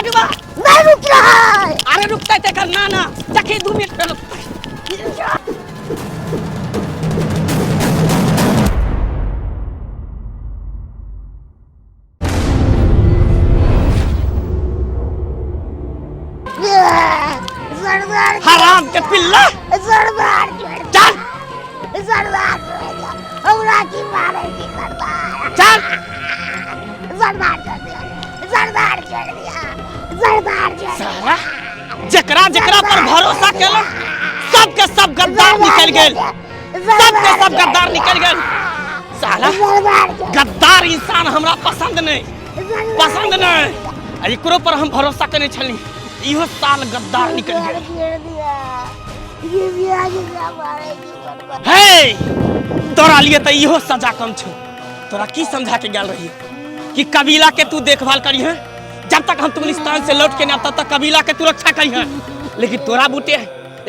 भगवा नहीं रुक रहा है। अरे रुकता है तेकर नाना चखे 2 मिनट पे रुकता है। सरदार हराम के पिल्ला सरदार चल सरदार हमरा की मारे की सरदार चल सरदार छोड़ दिया सरदार छोड़ दिया सरदार छोड़ साला जकरा जकरा पर भरोसा केलो सबके सब गद्दार निकल गेल सबके सब गद्दार निकल गेल साला गद्दार इंसान हमरा पसंद नहीं एकरो पर हम भरोसा करने छली इहो साल गद्दार निकल गेल हे तोरा लिए तो इहो सजा कम छो तोरा की समझा के गेल रही कि कबीला के तू देखभाल करी है जब तक हम तुगलिस्तान से लौट के ना तब तक कबीला के तू रक्षा करी है लेकिन तोरा बूटे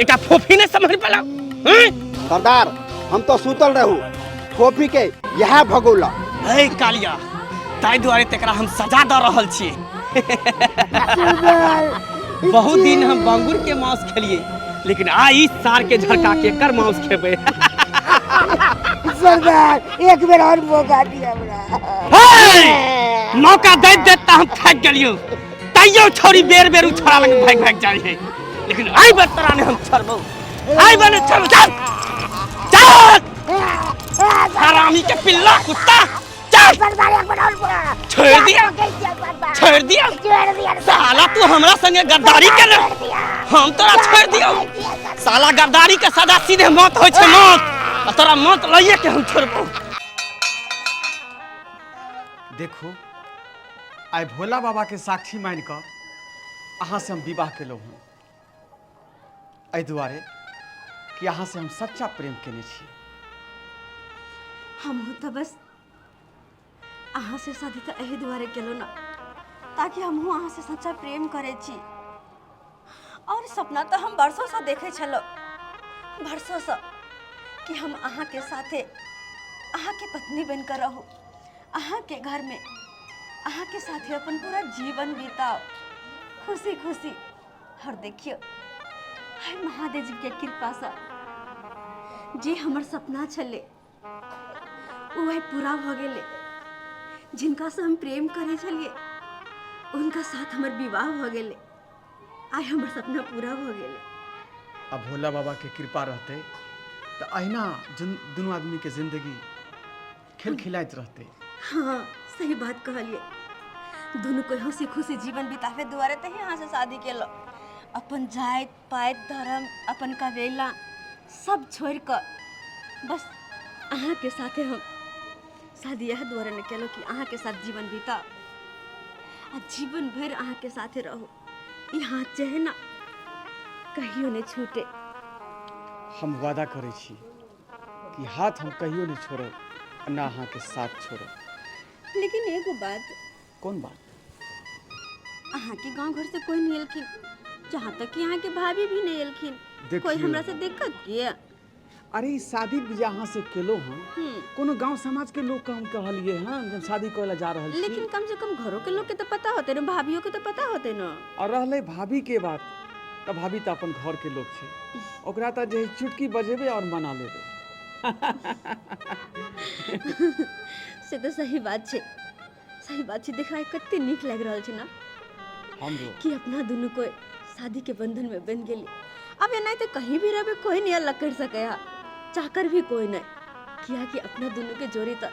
एक फोफी नहीं समझ पाला सरदार हम तो सुतल रहू फोफी के यहाँ भगोला हे कालिया ताई द्वारे तेकरा हम सजा द रहल छी बहुत दिन हम बांगुर के मांस खेलिए लेकिन आई सार के झरका के कर मांस खेबे सरदार एक बेर और मौका दिया हमरा मौका दे देता हम थक गेलियो तैयो छोरी बेर बेर उछड़ा लग भाग जाई है लेकिन आई बतरा ने हम छोड़बो आई बने छोड़ चल चल हरामी के पिल्ला कुत्ता चल सरदार एक बेर और छोड़ दिया साला तू हमरा संगे गद्दारी कर हम तोरा छोड़ दियो साला गद्दारी के सदा सीधे मौत होय छै मौत तोरा मौत लइए के हम छोड़बो देखो आइ भोला बाबा के साक्षी मान कर अहाँ से हम विवाह केलहुँ हँ एहि दुआरे कि अहाँ से हम सच्चा प्रेम केने छी हम तो बस अहाँ से शादी तो एही दुआरे केलो ना ताकि हम अहाँ से सच्चा प्रेम करे छी और सपना तो हम बरसों से देखे छलो बरसों से कि हम अहाँ के साथे अहाँ के पत्नी बनकर रहूं अहाँ के घर में अहाँ के साथे अपन पूरा जीवन बिताओ खुशी खुशी और देखियो हाय महादेव जी के कृपा से जे हमर सपना छले वह पूरा भ गेले जिनका से हम प्रेम करे छलिए उनका साथ हमर विवाह भ गेले आइ हमर सपना पूरा भ गेले अब भोला बाबा के कृपा रहते तो अहिना दोनों आदमी के जिंदगी खेल खिलाइत रहते हाँ सही बात कहलिए दोनों को हंसी खुशी जीवन बितावे दुआरे तही यहाँ से शादी केलो अपन जात पात धर्म अपन कबीला सब छोड़ कर बस अहाँ के साथे हम शादी यह द्वारा न केलो कि अहाँ के साथ जीवन बिता आ जीवन भर अहाँ के साथे रहो यहाँ चाहे ना कहियो नहीं छूटे हम वादा करे छी कि हाथ हम कहियो नहीं छोड़ब ना अहाँ के साथ छोड़ब लेकिन एगो बात कौन बात अहाँ के गांव घर से कोई नहीं एलखिन जहाँ तक कि यहाँ के भाभी भी नहीं एलखिन कोई हमरा से दिक्कत किया अरे शादी बियाह से केलो हम कोनो गांव समाज के लोग का हम कहलिए हां जब शादी करेला जा रहल छी लेकिन कम से कम घरों के लोग के तो पता होते न भाभियों के तो पता होते न और रहले भाभी के बात त भाभी त अपन घर के लोग छे ओकरा त जे चुटकी बजेबे और मना लेबे से तो सही बात छे देखाय कते नीक लग रहल छे ना हमरो कि अपना दोनों को शादी के बंधन में बन गेली अब एना तो कहीं भी रहबे कोई नहीं अलग कर सके चाहकर भी कोई नहीं किया कि अपना दोनों के जोड़ी तो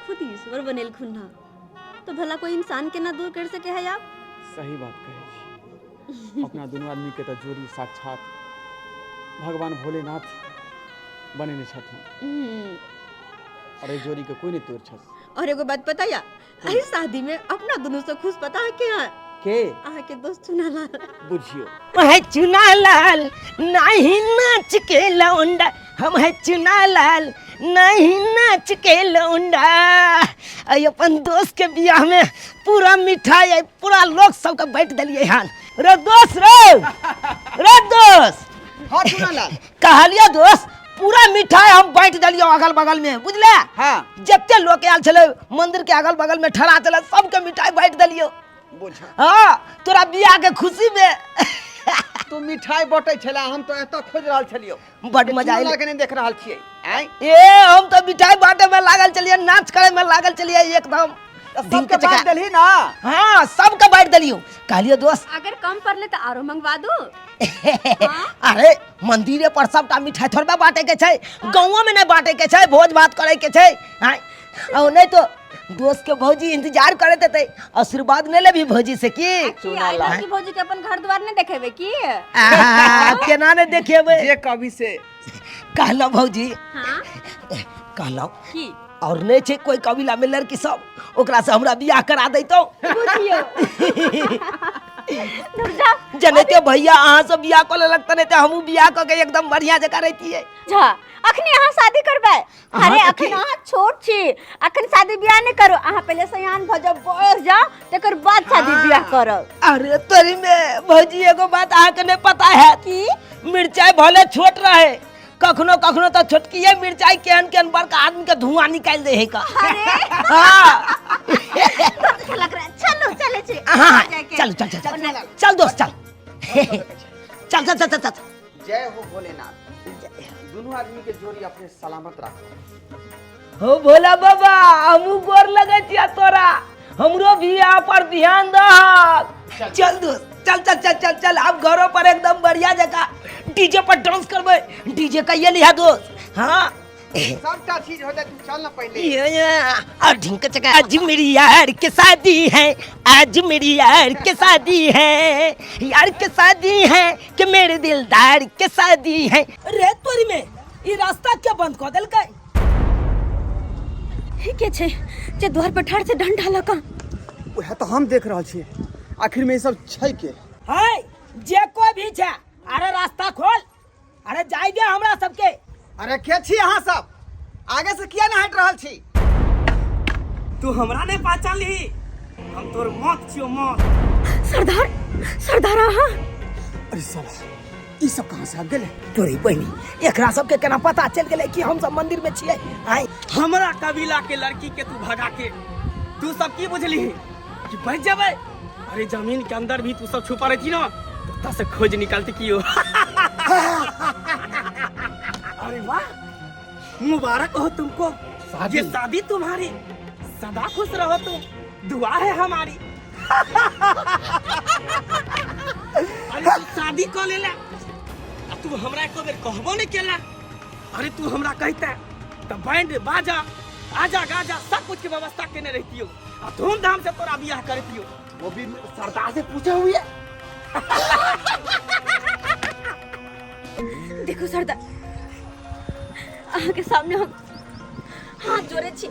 खुद ईश्वर बनेल खुन्ना तो भला कोई इंसान के ना दूर कर सके है आप सही बात कहे छी अपना दोनों आदमी के तो जोड़ी साक्षात भगवान भोलेनाथ बनेने छथुन और ये जोड़ी के कोई नहीं तोड़ छस और एगो बात पता या एही शादी में अपना दोनों से खुश पता है क्या के आहा के दोस्त चुनालाल बुझियो वह चुनालाल नहीं नाच के लौंडा हम है चुनालाल नहीं नाच के लौंडा अपन दोस्त के बियाह में पूरा मिठाई पूरा लोग सबके बैठ दिलिए हां रे दोस्त रे दोस्त हाँ चुनालाल कहलियो दोस्त पूरा मिठाई हम बैठ दिलियो अगल बगल में बुझले हाँ जत्ते लोग आयल छले मंदिर के अगल बगल में ठहरा चले सबके मिठाई बैठ दिलियो बोझा। हाँ तोरा बियाह के खुशी में तू मिठाई बटे छला, हम तो एत खोज रहल छलियो। बड मजा आइल। लगे नहीं देख रहल छियै। आय ए हम तो मिठाई बांटे में लागल चलिए, नाच करे में लागल चलिए एकदम। सबके बांट देलही ना। हाँ सबके बांट देलियो। कहलियो दोस्त अगर कम पड़ले तो आरो मंगवा दो। अरे मंदिरे पर सबटा मिठाई थोड़बा बांटे के छै, गाँव में नहीं बांटे के छै, भोज भात करे के छै। और नहीं तो दोस्त के भौजी इंतजार करे थे, आशीर्वाद ले ले भी भौजी से की की भौजी के अपन घर द्वार ने देखेबे की केना ने देखेबे जे कभी से कहलो भौजी। हां कहलो की और नहीं छे कोई कबीला में लड़की सब, ओकरा से हमरा बियाह करा दैतो। जनते भैया अहाँ से बियाह कर लगता नहीं तो हमू बियाह क के एकदम बढ़िया जगह रहती है। जा अखनी अहाँ शादी करबै? अरे अखन अहाँ छोट छी, अखन शादी बियाह नहीं करो। अहाँ पहले सयान भ जाओ, बढ़ जाओ, तकर बाद शादी बियाह करब। अरे तोरी में भौजी एगो बात अहाँ के नहीं पता है की मिर्चाई भले छोट रहे, कखनो कखनो तो छोटकी मिर्चाई केहन केहन बड़का आदमी के धुआं निकाल दे है का। हाँ लग रहा है। चलो चले छी। हाँ चल चल चल चल चल दोस्त चल चल चल चल चल। जय हो भोलेनाथ। दोनों आदमी के जोड़ी अपने सलामत रखो। हो भोला बाबा हमू गोर लगे छिया तोरा, हमरो बियाह पर ध्यान दह। चल दोस्त चल चल चल चल चल। अब घरों पर एकदम बढ़िया जगह डीजे पर डांस करबे। डीजे का ये लिया दोस्त। हाँ सबटा चीज हो जाए, तू चल ना पहले। और ढिंक चका आज मेरी यार के शादी है, आज मेरी यार के शादी है, यार के शादी है कि मेरे दिलदार के शादी है। रे तोरी में ये रास्ता क्या बंद कर देल का? के छे जे द्वार पर ठाड़ से डंडा लगा। ओहे तो हम देख रहल छियै, आखिर में ये सब छै के? है जे कोई भी छे, अरे रास्ता खोल, अरे जाइगे हमरा सबके। अरे के छी अहाँ सब? आगे से किया ना हट रहल छी? तू हमरा नहीं पहचान ली, हम तोर मौत छियो मौत। सरदार सरदार अहाँ? अरे साला ई सब कहां से आ गेले? तोरी बहनी एकरा सबके केना पता चल गेले कि हम सब मंदिर में छियै? आइ हमरा कबीला के लड़की के तू भगा के तू सब की बुझली कि बच जाबे? अरे जमीन के अंदर भी तू सब छुपा रहती ना, तो से खोज निकालती कियो। अरे वाह मुबारक हो तुमको, ये शादी तुम्हारी, सदा खुश रहो तुम, दुआ है हमारी। अरे तू शादी कर ले, तू हमरा एको बेर कहबो नहीं केला। अरे तू हमरा कहता तो बैंड बाजा आजा गाजा सब कुछ की व्यवस्था केने रहतियो, आ धूमधाम से तोरा बियाह करतियो, वो भी सरदार से पूछे हुए। देखो सरदार, अहाँ के सामने हम हाथ जोड़े छी,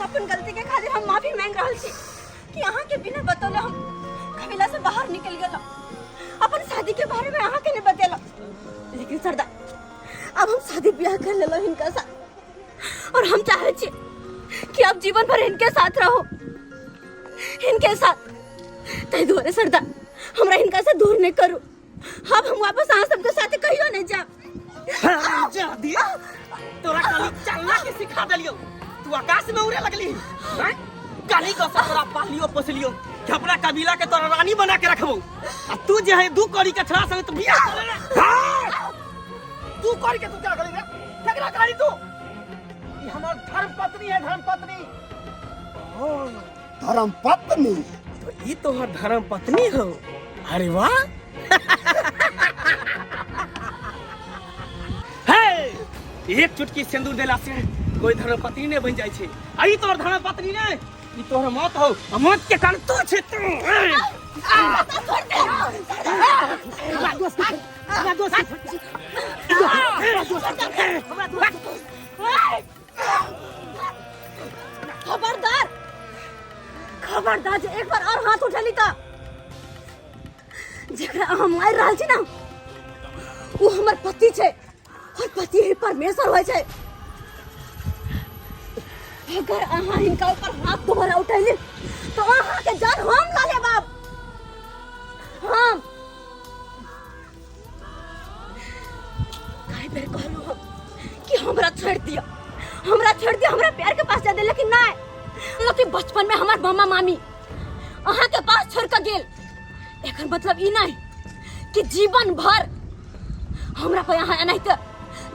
अपन गलती के खातिर हम माफी मांग रहल छी कि अहाँ के बिना बतौले हम कबीला से बाहर निकल गेलो, अपन शादी के बारे में अहाँ के नहीं बतेलो। लेकिन सरदार अब हम शादी ब्याह कर लेलो इनका साथ, और हम चाहे छी कि आप जीवन भर इनके साथ रहो, इनके साथ। तै दुआरे सरदार हमरा इनका से दूर नहीं करू। अब हम वापस अहाँ सबके साथ कहियो नहीं जाब। जा दिया तोरा कली चलना के सिखा देलियो, तू आकाश में उड़े लगली। काली को तोरा पालियो पोसलियो कि अपना कबीला के तोरा रानी बना के रखबो, आ तू जे है दू कौड़ी के छड़ा संग तू बियाह कर ले। तू कौड़ी के तू क्या करी रे? केकरा करी तू? ई हमर धर्म पत्नी है, धर्म पत्नी। ओ धर्म पत्नी? तो ई तोहर धर्म पत्नी हो? अरे वाह। एक चुटकी सिंदूर देला से कोई धर्म पत्नी नहीं बन जाय छे। आई तोहर धर्म पत्नी नहीं, ई तोहर मौत हो, आ मौत के कारण तू छे तू। खबरदार खबरदार, जे एक बार और हाथ उठेली त जेकरा हम मार रहल छी ना, वो हमर पति छे, और पति ही परमेश्वर होय छे। अगर अहाँ इनका ऊपर हाथ दोबारा उठैली तो अहाँ के जान हम ला लेब। बाप हम काहे बेर कहलू हम कि हमरा छोड़ दिया, हमरा छोड़ दिया, हमरा प्यार के पास जा दे। लेकिन नहीं, लेकिन बचपन में हमार मामा मामी अहाँ के पास छोड़ कर गेल। एकर मतलब ई नहीं कि जीवन भर हमरा पे यहाँ एनाहिते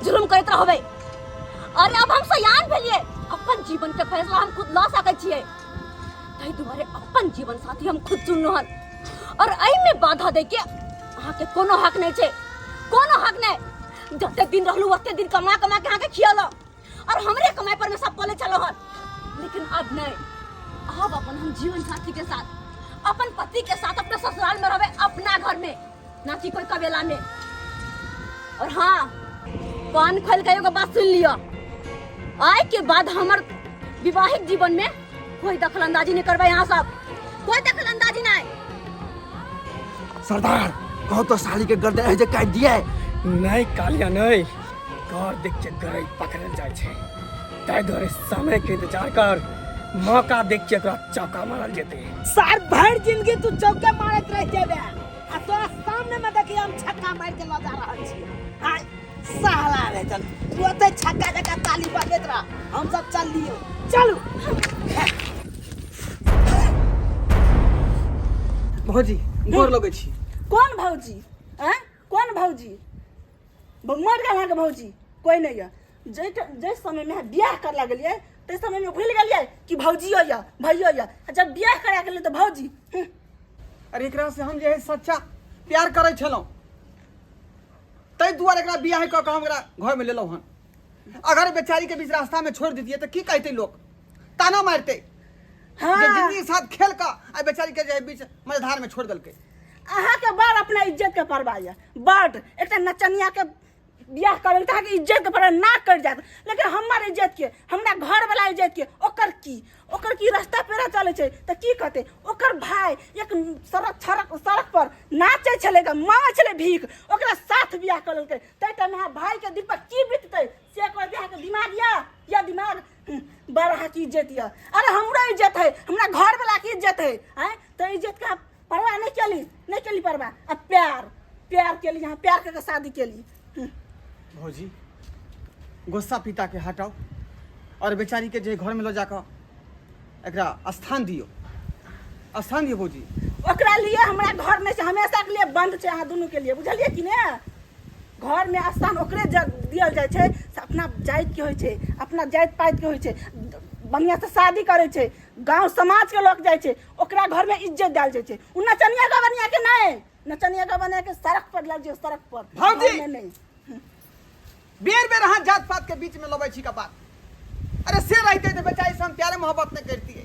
जुलुम करैत रहबै। अरे अब हम सयान भेलिए, अपन जीवन के फैसला हम खुद ल सकै छियै। ताहि दुआरे अपन जीवन साथी हम खुद चुनलहुँ हन, और एहि में बाधा दे के अहाँ के कोनो हक नहीं छै, कोनो हक नहीं। जते दिन रहलू ओते दिन कमा कमा के अहाँ के खियालो, और हमरे कमाई पर में सब पले चलो हन। लेकिन अब नहीं, अब अपन हम जीवन साथी के साथ, अपन पति के साथ अपने ससुराल में रहबे, अपना घर में, ना कि कोई कबीला में। और हाँ, कान खोल के एगो बात सुन लियो, आज के बाद हमर विवाहित जीवन में कोई दखलंदाजी नहीं करबे। यहाँ सब कोई दखलंदाजी नहीं। सरदार कहो तो साली के गर्दन ऐसे काट दिया है। नहीं कालिया नहीं, घर देख के गरई पकड़ल जाए छे। ताहि दुआरे समय के इंतजार कर, मौका देख के एकरा चौका मारल जेते। सार भर जिंदगी तू चौके मारत रह जेबे, आ तोरा सामने में देखी हम छक्का मार के ल जा रहल छी। हाय साला रे, चल तू ओते छक्का जका ताली बजैत रह, हम सब चल लियो। चलू भौजी गोर लगै छी। कौन भौजी? हैं? कौन भौजी? मर गया के भौजी कोई नहीं है। जे समय में ब्याह कर लगलिए ते समय में भूल गलिए कि भौजी हो या भैया या। जब ब्याह करा गेलिए तो भौजी। अरे एकरा से हम जे है सच्चा प्यार करे छलौ, तै दुआरे एकरा बियाह क के हम एकरा घर में लेलौ हन। अगर बेचारी के बीच रास्ता में छोड़ दितिए तो की कहते लोग, ताना मारते। हाँ। जे जिंदगी साथ खेल का आ बेचारी के जे बीच मझधार में छोड़ देलके। अहाँ के बार अपना इज्जत के परवाह है बट एक नचनिया के ब्याह करे के इज्जत के परवाह ना कर जात। लेकिन हमार इज्जत के, हमरा घर वाला इज्जत के ओकर की रास्ता पेरा चले छे त की कहते। ओकर भाई एक सड़क पर नाचे छलेगा, मांगे छले भीख, ओकरा साथ ब्याह कर लेलके। तै टाइम में भाई के दिल पर की बीतते से कोई ब्याह के दिमाग या दिमाग बड़ा की इज्जत या। अरे हमरा इज्जत है, हमरा घर वाला की इज्जत है। हैं तो इज्जत का परवाह नहीं चली परवाह। अब प्यार के लिए, यहाँ प्यार करके शादी के लिए। भौजी गुस्सा पिता के हटाओ और बेचारी के जे घर में लो जाकर एकरा स्थान दियो भौजी। ओकरा लिए हमरा घर में से हमेशा के लिए बंद छे अहाँ दोनों के लिए, बुझलिए कि ने। घर में स्थान ओकरे दियल जाय छे, अपना जाति के होय छे, अपना जाति पाति के होय छे, बढ़िया से शादी करे छे, गांव समाज के लोग जाय छे, ओकरा घर में इज्जत डाल जाय छे। उ नचनिया का बनिया के नहीं, नचनिया का बनिया के सड़क पर लग जाओ, सड़क पर। भौजी नहीं बेर हाँ जात पात के बीच में लबै छी का बात। अरे से रहते तो बेचारी से हम प्यारे मोहब्बत नहीं करती है,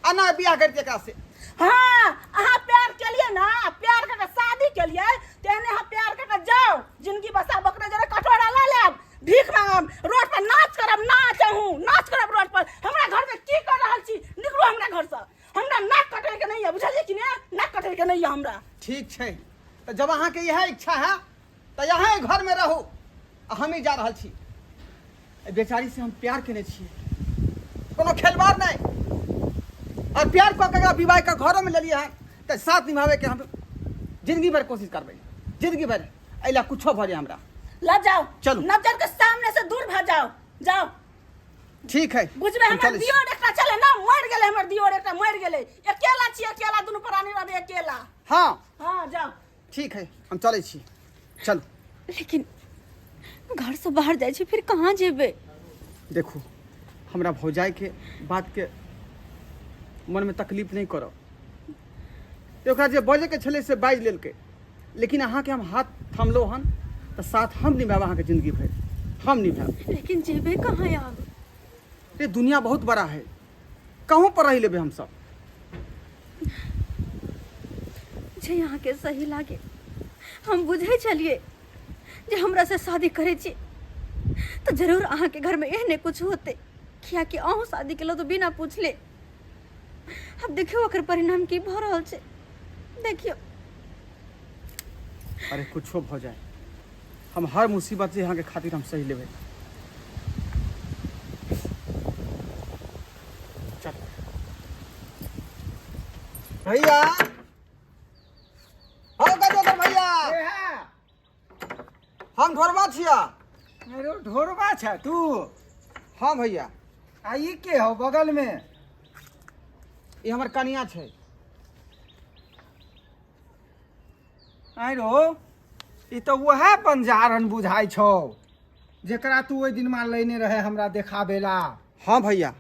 अना बियाह करती एकरा से। हाँ अहाँ प्यार के लिए ना, प्यार करके शादी के लिए तेने हाँ प्यार करके जाओ, जिंदगी बसा बकरे जरा कटोरा ला लेब, भीख मांगब, रोड पर नाच करब, नाच करब रोड पर। हमरा घर में की कर रहल छी, निकलो हमरा घर से। हमरा नाक कटे के नहीं है, बुझलिए कि ने, नाक कटे के नहीं है हमरा। ठीक है, तो जब अहाँ के यह इच्छा है तो यहाँ घर में रहो, हम ही जा रहल छी। बेचारी से हम प्यार केने छियै, कोनो खेलवाड़ नहीं। और प्यार को के विवाह का घरों में ले लिया है तो साथ निभावे के हम जिंदगी भर कोशिश करबे, जिंदगी भर। अइला कुछो भ जाए हमरा। ला जाओ, चलो। नजर के सामने से दूर भाग जाओ। ठीक है, बुझबे हमर दियोर एकटा चले ना, मर गेले हमर दियोर एकटा मर गेले। अकेला छी, अकेला दुनु प्राणी रहबे अकेला। हाँ जाओ। ठीक है, हम चले छी। चल। लेकिन घर से बाहर जाए छी, फिर कहाँ जेबे? देखो हमरा भौजाई के बात के मन में तकलीफ नहीं करो। तो ओकरा जे बजे के छले से बाज लेल के, लेकिन अहाँ के हम हाथ थामलो हन तो साथ हम निभाब, अहाँ के जिंदगी भर हम निभाब। लेकिन जेबे कहाँ यार? ये दुनिया बहुत बड़ा है, कहूँ पर रह लेबे हम सब। जे यहाँ के सही लागे हम बुझे चलिए जे हमरा से शादी करे छी तो जरूर अहाँ के घर में एहने कुछ होते, किया कि अहूँ शादी के लो तो बिना पूछले। अब देखियो ओकर परिणाम की भ रहल छै, देखियो। अरे कुछो भ जाए, हम हर मुसीबत से यहाँ के खातिर हम सही लेबे। चल भैया, हो गजोदर भैया, हम ढोरबा छिया। अरे ढोरबा छ तू? हाँ भैया। आ ई के हो बगल में? ये हमर कनिया छै। आइ रो ई तो वह बंजारन बुझाई छौ जेकरा तू ओइ दिन में लेने रहे हमरा देखाबेला। हाँ भैया,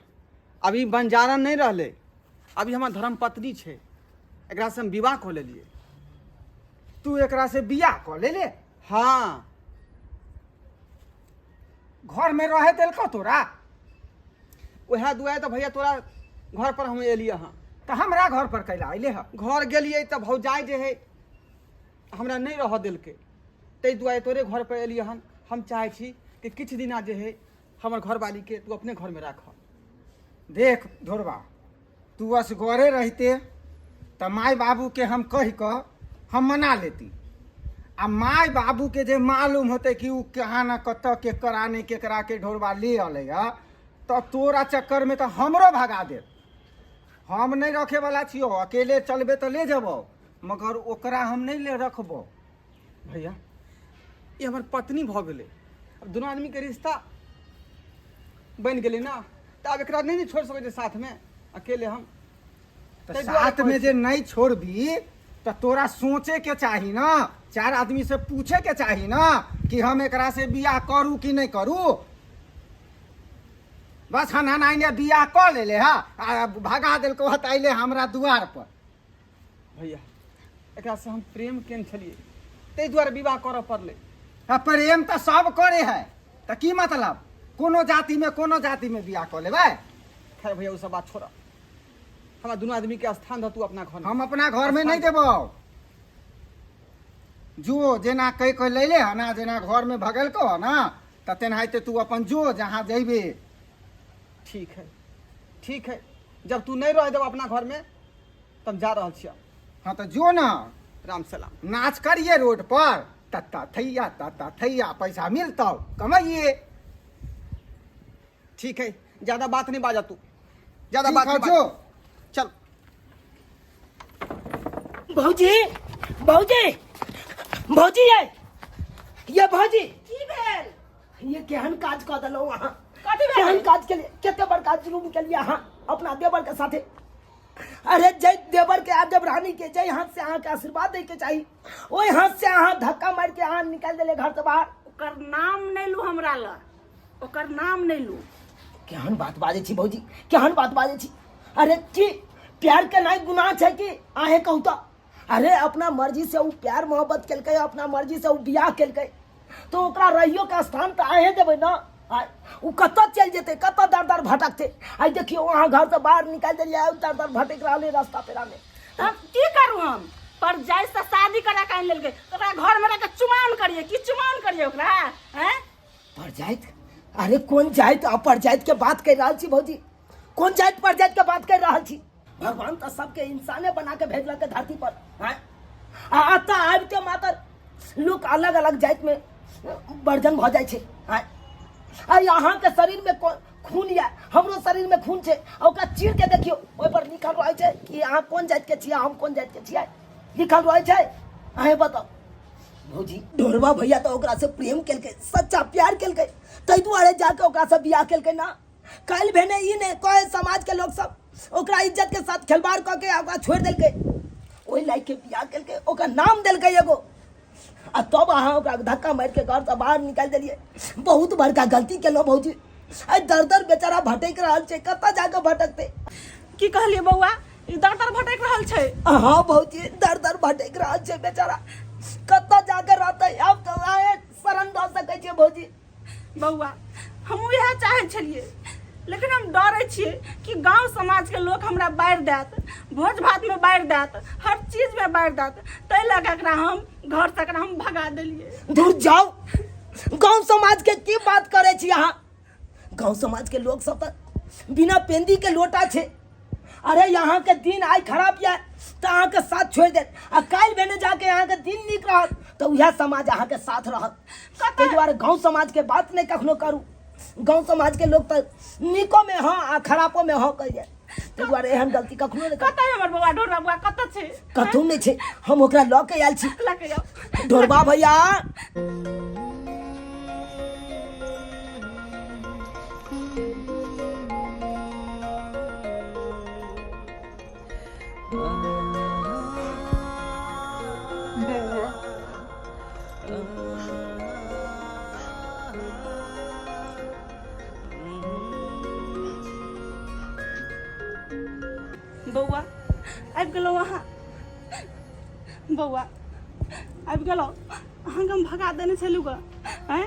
अभी बंजारन नहीं रहले, अभी हमार धर्म पत्नी छे, एकरा से हम विवाह कऽ लेलिए। तू एकरा से बियाह कऽ ले ले? हाँ। घर में रहे देलको तोरा? वह दुआए तो भैया तोरा घर पर हम एलिए। हाँ तो हमरा घर पर कैला अइले ह? घर गेलिए तो भौजाई जे है हमरा नहीं रह दिलके, तै दुआए तोरे घर पर एलिए हन। हम चाहे छी कि किछ दिना जे है हमर घरवाली के तू अपने घर में राख। देख धोरबा, तू असगरे रहते तो माय बाबू के हम कह कर हम मना लेती। आ माय बाबू के जे मालूम होते कि उ कहाँ न कत के कराने के करा के ढोरबा ले अले तो तोरा चक्कर में तो हमरो भगा दे। हम नहीं रखे वाला छियो, अकेले चलबे तो ले जबो, मगर ओकरा हम नहीं ले रखबो। भैया ये हमार पत्नी भ गेले, अब दोनों आदमी के रिश्ता बन गेले ना, तो अब एकरा नहीं छोड़ सके साथ में अकेले हम। तो साथ में जे नहीं छोड़बी तो तोरा सोचे के चाही ना, चार आदमी से पूछे के चाही ना कि हम एकरा से बियाह करू कि नहीं करू। बस हना ने बियाह कर ले हा आ भगा दिल को हटाइले हमरा दुआर पर। भैया एकरा से हम प्रेम केन छलिए, ते द्वारा विवाह करऽ पड़ले। प्रेम तो सब करे है तो की मतलब, कोनो जाति में बियाह कर लेबै। खैर भैया उ सब बात छोड़, हमारा दोनों आदमी के स्थान द तू अपना घर में। हम अपना घर में नहीं देबो। जो जेना कह के ले ले ना, जेना घर में भगल को ना तो तेनाहिते तू अपन जो जहाँ जेबे। ठीक है ठीक है, जब तू नहीं रह देब अपना घर में तब जा रहा छिया। हाँ तो जो ना, राम सलाम। नाच करिए रोड पर, तत्ता थैया पैसा मिलता कमाइए। ठीक है, ज्यादा बात नहीं बाजा तू, ज्यादा बात नहीं बाजा। चल भौजी भौजी भौजी ये भौजी की भेल? ये केहन काज कऽ देलौ अहाँ? कथी भेल? केहन काज के लिए, केते बड़का जुलूम के लिए अहाँ अपना देवर के साथे। अरे जय देवर के आ देवरानी के जय हाथ से अहाँ के आशीर्वाद दे के चाहिए, ओई हाथ से अहाँ धक्का मार के अहाँ निकाल देले घर से बाहर। ओकर नाम नहीं लू हमरा ल, ओकर नाम नहीं लू। केहन बात बाजे छी भौजी, केहन बात बाजे छी? अरे की प्यार के नहीं गुनाह छै कि आहे कहू तो? अरे अपना मर्जी से उ प्यार मोहब्बत केलकै, अपना मर्जी से उ बियाह केलकै, तो ओकरा रहियो के स्थान तो आहे देबै ना। उ कत चल जेते, कत दर दर भटकते। आई देखियो वहाँ घर से बाहर निकाल दिया, दर दर भटक रहले रास्ता पेरा में। हम की करू? हम पर जाय से शादी करा के आन लेलकै, ओकरा घर में रख के चुमान करिए कि चुमान करिए ओकरा? हैं पर जाइत? अरे कौन जाइत अपर जाइत के बात कर रहा छी भौजी? कौन जाइत पर जाइत के बात कर रहा छी? भगवान तो सबके इंसाने बना के भेजलक धरती पर। आता आब के मातर लोग अलग अलग जाइत में वर्जन भ जाय छै। आ यहाँ के शरीर में खून या हमरो शरीर में खून छै, ओकरा चीर के देखियो, ओइ पर लिखल रहै छै कि अहाँ कोन जाइत के छियै, हम कोन जाइत के छियै, लिखल रहै छै। अहे बताओ भौजी, ढोरबा भैया तो ओकरा से प्रेम केलकै, सच्चा प्यार केलकै, तै दुआरे जाके ओकरा से बियाह केलकै ना। काल्हि भेने ई ने कहे समाज के लोग सब ओकरा इज्जत के साथ खिलवाड़ क के ओकरा छोड़ देलकै, ओहि लायक के बियाह केलकै, ओकरा नाम देलकै एगो, आ तब अहाँ ओकरा धक्का मार के घर से बाहर निकाल देलिए। बहुत बड़का गलती केलो भौजी। आई दर दर बेचारा भटक रहल छै, कतऽ जाके भटकते? की कहलिए बौआ? ई दर दर भटक रहल छै? हाँ भौजी, दर दर भटक रहल छै बेचारा, कतऽ जाके रहतै? अब तो आए शरण दऽ सकै छै भौजी। बौआ हमहूँ इएह चाहै छलिए, लेकिन हम डरै छियै कि गांव समाज के लोग हमरा बाढ़ि देत, भोज भात में बाढ़ि देत, हर चीज में बाढ़ि देत, तै लऽ कऽ हम घर से हम भगा देलिए। दूर जाओ, गांव समाज के की बात करे छी अहाँ? गांव समाज के लोग सब तो बिना पेंदी के लोटा छे। अरे यहाँ के दिन आई खराब या तो अहाँ के साथ छोड़ दे, आ काल्हि भेने जाके यहाँ के दिन नीक रहत तो यह समाज अहाँ के साथ रहत। ताहि दुआरे गांव समाज के बात नहीं कखनो करू। गांव समाज के लोग तो नीको में हाँ आ खराबो में हाँ कह जाए, ताहि दुआरे एहन गलती कखनो नहीं कर। कतऽ हमर बौआ ढोरबा बौआ कतऽ छै? कतहु नहीं छै, हम ओकरा लऽ के आयल छी। लऽ के जाओ ढोरबा भैया। बउआ बौआ आबि गेलहुँ अहाँ बौआ आबि गेलहुँ अहाँके हम भगा देने छलहुँ ग आँय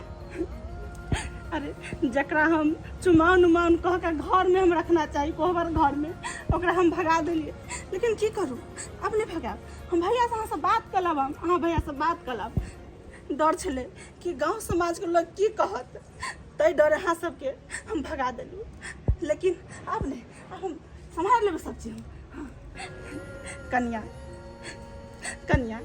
अरे जकरा हम चुमाउन उमाउन कह के घर में हम रखना चाही कोहबर घर में ओकरा हम भगा देलिए लेकिन की करूँ अब नहीं भगाब हम भैया से अहाँसँ बात कलब हम अहाँ भैया से बात कलब डर छलै कि गाँव समाज के लोग की कहत ताहि डर अहाँ सबके हम भगा देलिए लेकिन अब नहीं अब हम संभाल लेबै सब चीज हम कन्या कन्या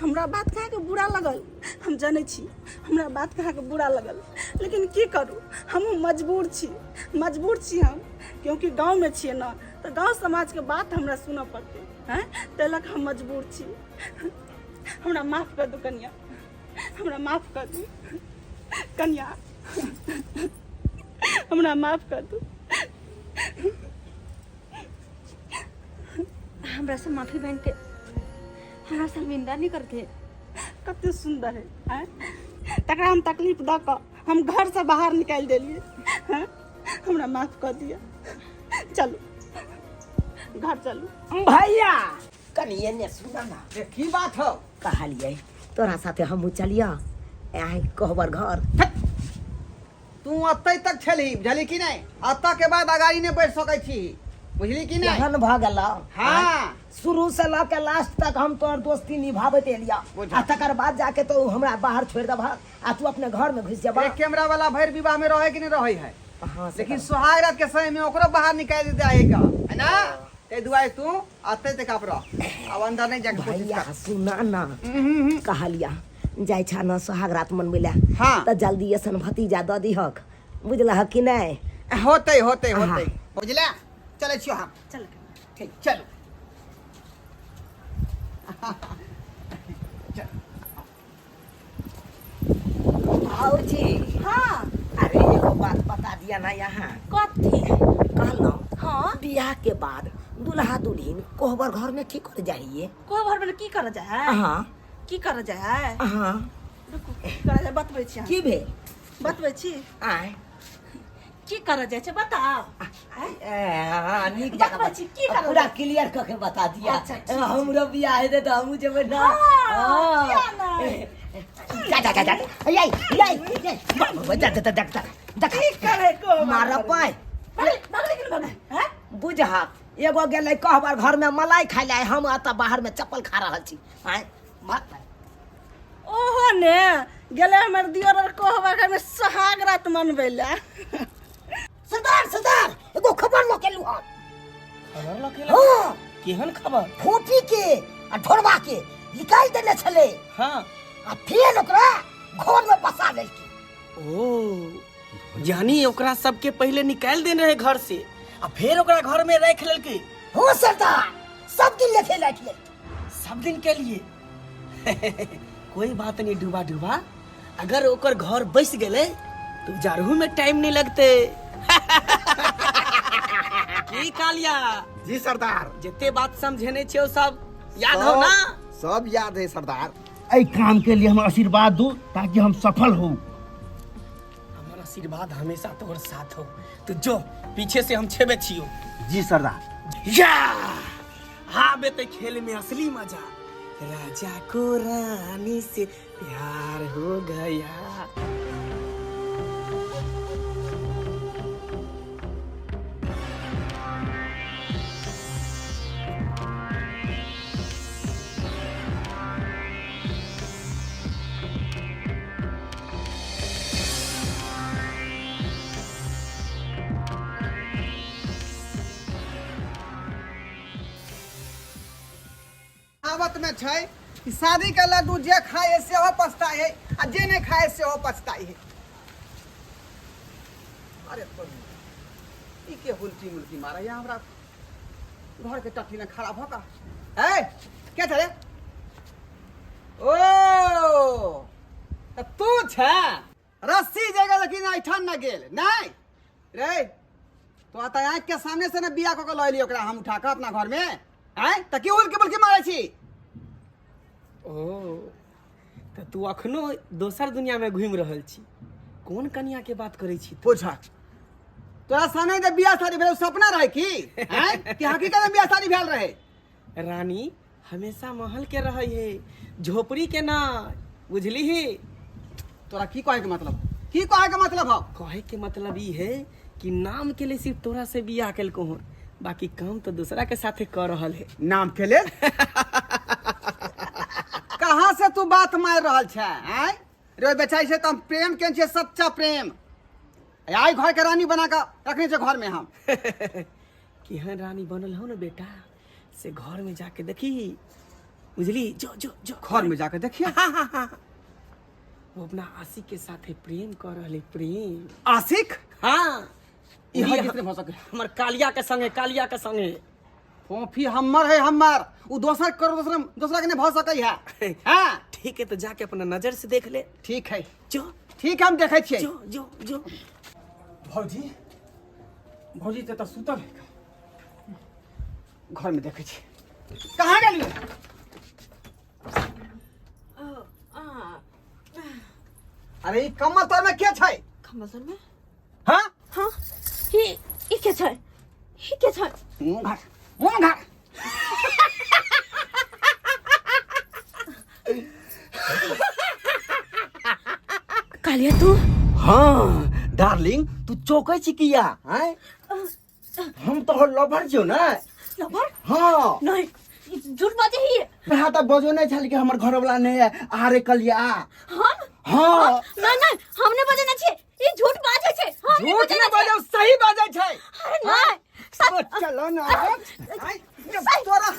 हमरा बात कहाँके बुरा लगल हम जानै छी हमरा बात कहाँके बुरा लगल लेकिन की करू हमहूँ मजबूर छी हम क्योंकि गाँवमे छियै ने तऽ गाँव समाजके बात हमरा सुनऽ पड़तै हैं ताहि लऽ कऽ हम मजबूर छी हमरा माफ कर दू कन्या हमरा माफ कर दू कन्या हमरा माफ कर दू हमरा से माफी मांग के हमरा शर्मिंदा नहीं करते कते सुंदर है तकरा हम तकलीफ दऽ कऽ हम घर से बाहर निकालि देलिए हैं हमरा माफ कर दिया चलू घर चलू भैया कनिए ने सुना ना ये की बात हो कहलिए तोरा साथे हमहूँ चलिया आइ कहबर घर तू अतै तक छली बुझली कि नहीं अतऽ के बाद अगाड़ी नहीं बैठ सकै छी बुझली कि नहीं एहन भऽ गेल हाँ शुरू से लऽ के लास्ट तक हम तोहर दोस्ती निभाबैत एलिया बुझा। आ तकर बाद जाके तो हमरा बाहर छोड़ देबा आ तू अपने घर में घुस जाबा एक कैमरा वाला भैर विवाह में रहे कि नहीं रहे है हाँ लेकिन सुहाग रात के समय में ओकरो बाहर निकाल दे आएगा है ना ते दुआई तू अतै तक आप रह अब अंदर नहीं जाके कोशिश भैया कर सुना ना कहलिया जाय छा न सोहाग रात मनबै ला हाँ। तऽ जल्दी ऐसन भतीजा दऽ दिहक बुझलह कि नहीं होते होते हाँ। होते बुझला चले छियो हम चल ठीक चलो भाऊजी हाँ अरे एगो बात बता दिया ना यहाँ कथी कहलौं हाँ बियाह के बाद दुल्हा दुल्हिन कोहबर घर में की कर जाइए कोहबर में की करऽ जाय है हाँ की करऽ जाय है हाँ रुकू की करऽ जाय बतबै छी की भेल बतबै छी आय की करऽ जाय छै बताओ नीक बतबै छी, की करब? पूरा क्लियर कऽ के बता दिया अच्छा, ठीक हमरो बियाह हेतै तऽ हमहूँ जेबै ना हाँ, किया नहीं? जा जा जा जा यई जा जा जा जा की करे को मारा पाय भागले गेल बने हैं बुझा एगो गेलै कहबर घर में मलाई खाय ले हम अतऽ बाहर में चप्पल खा रहल छी आय मत ओहो ने गेले हमर दियोर और कोहबर घर में सोहाग रात मनबै ला सरदार सरदार एगो खबर ल के लुहा खबर लखेला हां केहन खबर फूटी के आ ढोरवा के निकाल देने छले हाँ आ फिर ओकरा घर में बसा लेलकी ओ यानी ओकरा सबके पहले निकाल देने रहे घर से आ फिर ओकरा घर में रख लेलकै हो सरदार सब दिन लेके लाइट ले सब दिन के लिए कोई बात नहीं डूबा डूबा अगर ओकर घर बस गेले तो जारहू में टाइम नहीं लगते की कालिया जी सरदार जितने बात समझेने छे वो सब याद हो ना सब याद है सरदार एहि काम के लिए हम आशीर्वाद दू ताकि हम सफल हो हमारा आशीर्वाद हमेशा तोहर साथ हो तो जो पीछे से हम छेबे छियो जी सरदार या हाँ बेटे खेल में असली मजा राजा को रानी से प्यार हो गया कहावत में छै कि शादी के लड्डू जे खाए से हो पछताए है आ जे नहीं खाए से हो पछताए है अरे प्रभु ई के हुलकी मुलकी मारा या हमरा घर के टट्टी में खड़ा भका ए क्या छे ओ त तू छ रस्सी जगह लेकिन ऐठन न गेल नहीं रे तो आता आँख के सामने से न बिया क के लइली ओकरा हम उठा के अपना घर में आय त की हुलकी मुलकी मारे छी ओ तो तू अखनो दोसर दुनिया में घूम रहल छी कौन कन्या के बात करे छी तू? पूछा तोरा सामने जब बियाह शादी भेल सपना रहे की हैं कि हकीकत में बियाह शादी भेल रहे? रानी हमेशा महल के रही है, झोपड़ी के ना, बुझली ही? तोरा की कहे के मतलब? की कहे के मतलब हो? कहे के मतलब ई है कि नाम के लिए सिर्फ तोरा से बियाह कल को हो, बाकी काम तो दूसरा के साथे कर रहल है। नाम के ले कहाँ से तू बात मार रहल छे? हैं रे बेचारी से तो हम प्रेम के छे, सच्चा प्रेम। आई घर के रानी बना के रखने छे घर में हम। केहन रानी बनल हो ना बेटा, से घर में जाके देखी, बुझली? जो जो जो घर में जाके देखिए। वो अपना आशिक के साथे प्रेम कर रहले, प्रेम। आशिक? हाँ, इहा कितने हो सके? हमर कालिया के संगे, कालिया के संगे। फोफी हमर है, हमर। उ दोसर कर दूसरा के नहीं भ सकै है। हां ठीक है, तो जाके अपना नजर से देख ले। ठीक है, जो ठीक है, हम देखे छिए। जो जो जो भौजी, भौजी ते तो सुतल है। घर में देखे छिए। कहाँ गेलिए? अरे ई कमल तोर में के छै? कमल में? हां हाँ, ई के छै? ई के छै? मुंह घाट, मुंह घाट। कालिया तू? हाँ डार्लिंग, तू चौकै छी किया? हैं हम तो लवर छियो ना। लवर? हाँ नहीं, झूठ बाजे ही। कहा तो बजो नहीं छल कि हमर घर वाला नहीं है। आरे कलिया हम? हाँ नहीं नहीं, हमने बजे ना छे। ई झूठ बाजे छे। हमने झूठ बजे नहीं बाजे, सही बाजे छै। अरे नहीं, सच। चलो ना। आई तोरा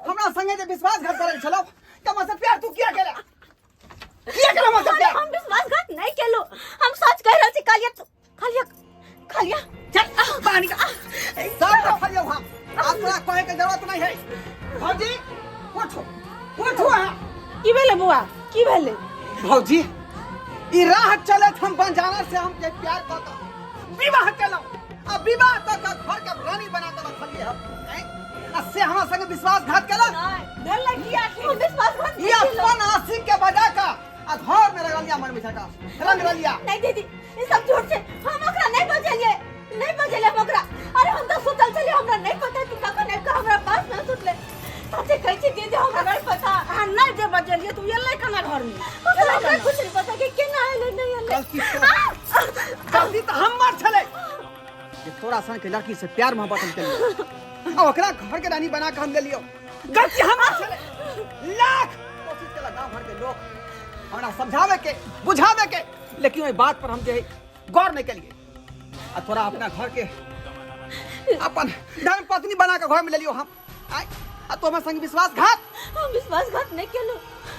हमरा संगे जे विश्वासघात करल छलो, कम से प्यार तू किया केला? किया केला मत अरे प्यार? हम विश्वासघात नहीं केलो, हम सच कह रहल छी। कालिया तू, कालिया, कालिया चल पानी का सब फलियो हम। आज तोरा कहे के जरूरत नहीं है। भौजी उठो, उठो। की भेले बुआ? की भेले? भौजी ई राह चलत हम बंजारा से हम के प्यार क के विवाह केलो। अब विवाह क के घर के रानी बना के रखलिए हम। से हमरा संगे विश्वासघात केला? भेले किया? हम विश्वासघात ये अपन आशिक के बजा का आ घर में रंगलिया मन मिठा का रंग रलिया। नहीं दीदी, ये सब झूठ छे। हम ओकरा नहीं बजेलिए, नहीं बजेले हम ओकरा। अरे हम तो सुतल छलिए, हमरा नहीं पता कि कखन आबि के हमरा पास ना सुतले। सच्चे कहै छी दीदी, हमरा नहीं पता। हां नहीं जे बजेलिए तू एलै कना घर में? हमरा कुछ नहीं पता कि केना आइले नहीं आइले। गलती तो हमर छले। ये थोड़ा सन के लड़की से प्यार मोहब्बत हम केलियो, और ओकरा घर के रानी बना के हम ले लियो। गलती हमर छले। लाख कोशिश केला गांव भर के लोग हमरा समझावे के, बुझावे के, लेकिन ओई बात पर हम जे गौर नहीं केलिए। आ थोड़ा अपना घर के अपन धर्म पत्नी बना के घर में ले लियो हम। आई आ तो हमर संग विश्वासघात। हम विश्वासघात नहीं केलो,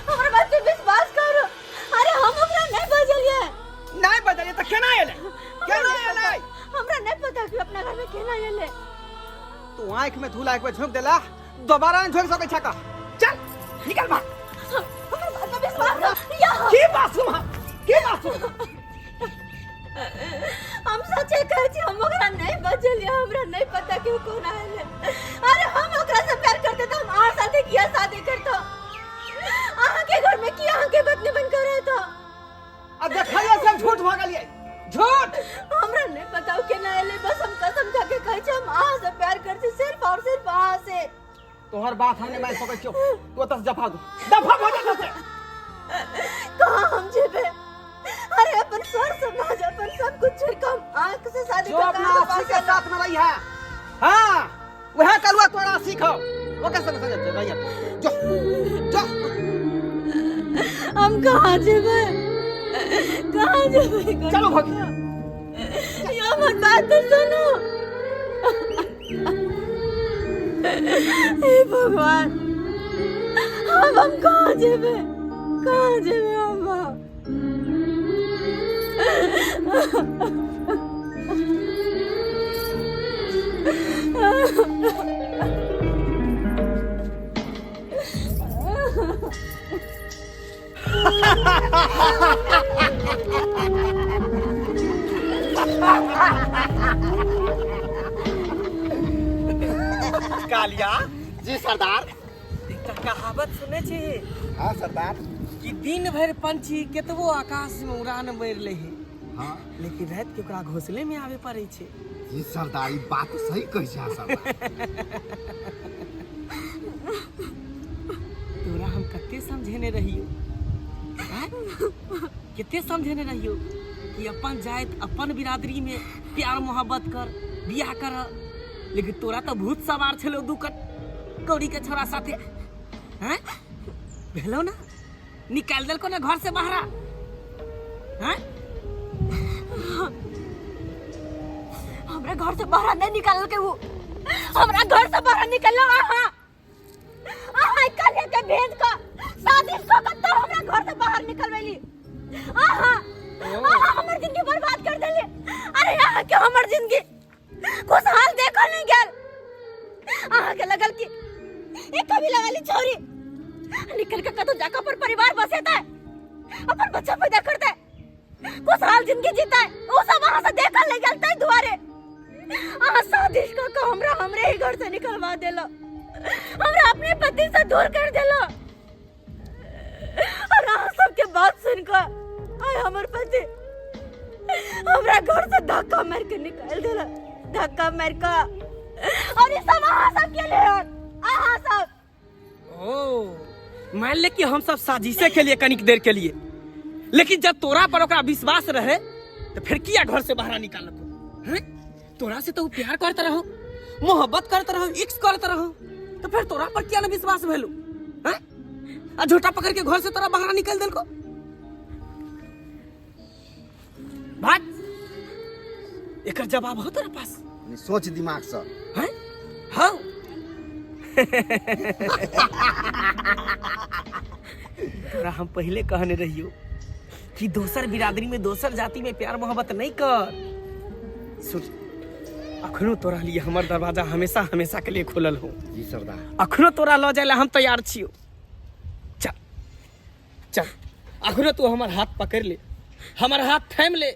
हमरा बात पे विश्वास करो। अरे हम ओकरा नहीं बजेलिए। नहीं बजाइए तो केना एले? केना एले? हमरा नहीं पता कि अपना घर में केना आइले। तू आंख में धूला एक बार झोंक देला, दोबारा नहीं झोंक सकै छका। चल निकल बाहर। हमरा बात पे विश्वास कर। या की मासूम है? की मासूम? हम सच्चे कहै छी, हम ओकरा नहीं बजेलिए। हमरा नहीं पता कि कोन आइले। अरे हम ओकरा से प्यार करते तो हम और साथे किया शादी करतो। आहा के घर में किया आहा के पत्नी बन कर रहतो। अब देखलिए सब झूठ भ गेलिए। झूठ। हमरा नहीं पता केना आइले। बस हम कसम खा के कहै छी, हम आहा से प्यार करते, सिर्फ और सिर्फ आहा से। तोहर बात हमने मान सकै छियो। तू तस दफा दो, दफा हो जा से। कहाँ हम जेबे? अरे अपन स्वर समाज, अपन सब कुछ छोड़ के हम आंख से शादी जो का अपना काम आशिक के साथ में रही है, हाँ वह कलवा तोरा सीखो। वो कैसे समझ रही है? जो जो हम कहाँ जेबे? कहाँ जेबे? चलो भाग। या मन बात तो सुनो। हे भगवान, हम कहाँ जेबे? कहाँ जेबे हम? कालिया जी सरदार। एकटा कहावत सुने छी? हाँ सरदार। कि दिन भर पंछी केतबो आकाश में उड़ान मार ले है, हाँ लेकिन रात के ओकरा घोंसले में आवे पड़े छे। जी सरदार ई बात तो सही कहै छै सरदार। तोरा हम कते समझेने रहियो, हैं? कते समझेने रहियो कि अपन जात अपन बिरादरी में प्यार मोहब्बत कर, बियाह कर, लेकिन तोरा तो भूत सवार छलो दू कौड़ी के छोरा साथे, हैं? भेलो ना, निकाल देलको ना घर से बाहरा, हैं? हमरा घर से बाहर नहीं निकाल के वो, हमरा घर से बाहर निकलो कल के भेज का साजिश को कत्ता हमरा घर से बाहर निकलवेली। हमर जिंदगी बर्बाद कर देले। अरे यहाँ के हमर जिंदगी खुशहाल देखल नहीं गेल। के लगल कि एक कबीला वाली छोरी निकल के कतो जाकर पर परिवार बसेता है, अपन बच्चा पैदा करता है, खुशहाल जिंदगी जीता है, वो सब वहां से देखल नहीं गेल। तै दुआरे साजिश का हमरा हमरे ही घर से निकलवा देलो, हमरा अपने पति से दूर कर देलो। और सबके बात सुनकर आय हमर पति हमरा घर से धक्का मार के निकाल देला, धक्का मार का। और ये सब सब के लिए सब मान ले कि हम सब साजिशे के लिए कनिक देर के लिए, लेकिन जब तोरा पर ओकरा विश्वास रहे तो फिर किया घर से बाहर निकालको, हैं? तोरा से तो वो प्यार करते रहो, मोहब्बत करते रहो, इश्क करते रहो, तो फिर तोरा पर क्या ना विश्वास भेलो, हैं? आ झूठा पकड़ के घर से तोरा बाहर निकाल देलको। भाग, एकर जवाब हो तोरा पास? सोच दिमाग से, हैं? हाँ। तोरा हम पहले कहने रहियो कि दोसर बिरादरी में, दोसर जाति में प्यार मोहब्बत नहीं कर। सुन, अखनो तोरा लिए हमर दरवाजा हमेशा हमेशा के लिए खुलल हो। जी सरदार। अखनो तोरा लो जाए हम तैयार छियो। चल चल, अखनो तू हमर हाथ पकड़ ले, हमर हाथ थाम ले।